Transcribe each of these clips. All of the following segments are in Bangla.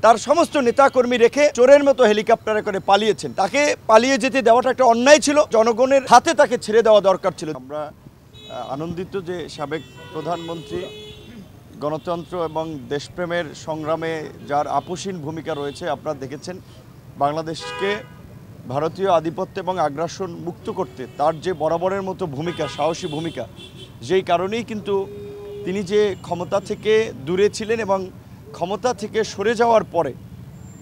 তার সমস্ত নেতাকর্মী রেখে চোরের মতো হেলিকপ্টারে করে পালিয়েছেন। তাকে পালিয়ে যেতে দেওয়াটা একটা অন্যায় ছিল, জনগণের হাতে তাকে ছেড়ে দেওয়া দরকার ছিল। আমরা আনন্দিত যে সাবেক প্রধানমন্ত্রী গণতন্ত্র এবং দেশপ্রেমের সংগ্রামে যার আপোষহীন ভূমিকা রয়েছে। আপনারা দেখেছেন বাংলাদেশকে ভারতীয় আধিপত্য এবং আগ্রাসন মুক্ত করতে তার যে বরাবরের মতো ভূমিকা, সাহসী ভূমিকা, যেই কারণেই কিন্তু তিনি যে ক্ষমতা থেকে দূরে ছিলেন এবং ক্ষমতা থেকে সরে যাওয়ার পরে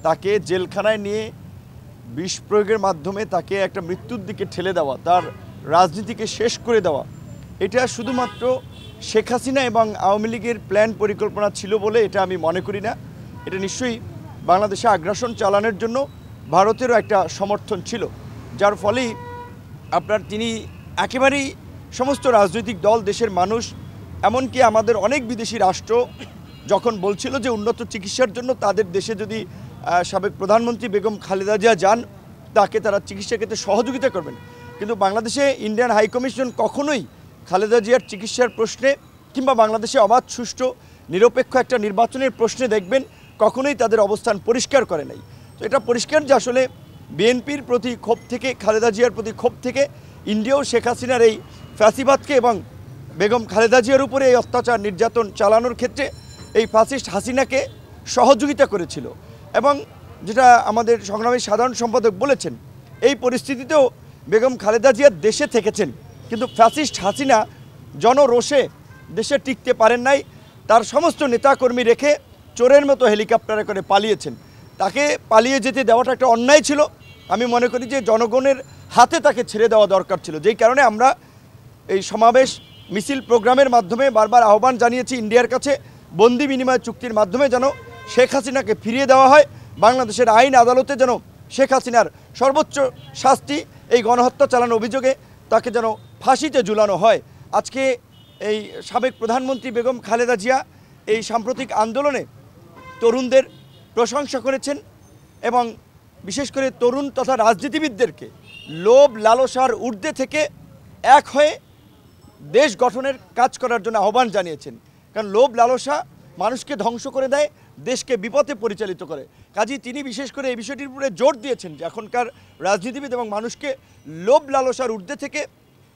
তাকে জেলখানায় নিয়ে বিষ প্রয়োগের মাধ্যমে তাকে একটা মৃত্যুর দিকে ঠেলে দেওয়া, তার রাজনীতিকে শেষ করে দেওয়া, এটা শুধুমাত্র শেখ হাসিনা এবং আওয়ামী লীগের প্ল্যান পরিকল্পনা ছিল বলে এটা আমি মনে করি না। এটা নিশ্চয়ই বাংলাদেশে আগ্রাসন চালানোর জন্য ভারতেরও একটা সমর্থন ছিল, যার ফলেই তিনি একেবারেই সমস্ত রাজনৈতিক দল, দেশের মানুষ, এমনকি আমাদের অনেক বিদেশি রাষ্ট্র যখন বলছিল যে উন্নত চিকিৎসার জন্য তাদের দেশে যদি সাবেক প্রধানমন্ত্রী বেগম খালেদা জিয়া যান তাকে তারা চিকিৎসা ক্ষেত্রে সহযোগিতা করবেন, কিন্তু বাংলাদেশে ইন্ডিয়ান হাইকমিশন কখনোই খালেদা জিয়ার চিকিৎসার প্রশ্নে কিংবা বাংলাদেশে অবাধ, সুষ্ঠু, নিরপেক্ষ একটা নির্বাচনের প্রশ্নে দেখবেন কখনোই তাদের অবস্থান পরিষ্কার করে নাই। তো এটা পরিষ্কার যে আসলে বিএনপির প্রতি ক্ষোভ থেকে, খালেদা জিয়ার প্রতি ক্ষোভ থেকে ইন্ডিয়াও শেখ হাসিনার এই ফ্যাসিবাদকে এবং বেগম খালেদা জিয়ার উপরে এই অত্যাচার নির্যাতন চালানোর ক্ষেত্রে এই ফ্যাসিস্ট হাসিনাকে সহযোগিতা করেছিল। এবং যেটা আমাদের সংগ্রামী সাধারণ সম্পাদক বলেছেন, এই পরিস্থিতিতেও বেগম খালেদা জিয়া দেশে থেকেছেন, কিন্তু ফ্যাসিস্ট হাসিনা জনরোষে দেশে টিকতে পারেন নাই, তার সমস্ত নেতাকর্মী রেখে চোরের মতো হেলিকপ্টারে করে পালিয়েছেন। তাকে পালিয়ে যেতে দেওয়াটা একটা অন্যায় ছিল। আমি মনে করি যে জনগণের হাতে তাকে ছেড়ে দেওয়া দরকার ছিল, যেই কারণে আমরা এই সমাবেশ, মিছিল, প্রোগ্রামের মাধ্যমে বারবার আহ্বান জানিয়েছি ইন্ডিয়ার কাছে বন্দি বিনিময় চুক্তির মাধ্যমে যেন শেখ হাসিনাকে ফিরিয়ে দেওয়া হয়, বাংলাদেশের আইন আদালতে যেন শেখ হাসিনার সর্বোচ্চ শাস্তি এই গণহত্যা চালানোর অভিযোগে তাকে যেন ফাঁসিতে ঝুলানো হয়। আজকে এই সাবেক প্রধানমন্ত্রী বেগম খালেদা জিয়া এই সাম্প্রতিক আন্দোলনে তরুণদের প্রশংসা করেছেন এবং বিশেষ করে তরুণ তথা রাজনীতিবিদদেরকে লোভ লালসার ঊর্ধ্বে থেকে এক হয়ে দেশ গঠনের কাজ করার জন্য আহ্বান জানিয়েছেন। কারণ লোভ লালসা মানুষকে ধ্বংস করে দেয়, দেশকে বিপথে পরিচালিত করে। কাজেই তিনি বিশেষ করে এই বিষয়টির উপরে জোর দিয়েছেন যে এখনকার রাজনীতিবিদ এবং মানুষকে লোভ লালসার ঊর্ধ্বে থেকে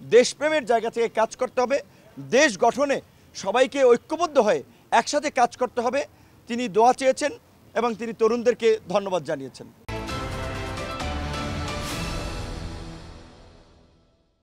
দেশপ্রেমের জায়গা থেকে কাজ করতে হবে, দেশ গঠনে সবাইকে ঐক্যবদ্ধ হয়ে একসাথে কাজ করতে হবে। তিনি দোয়া চেয়েছেন এবং তিনি তরুণদেরকে ধন্যবাদ জানিয়েছেন।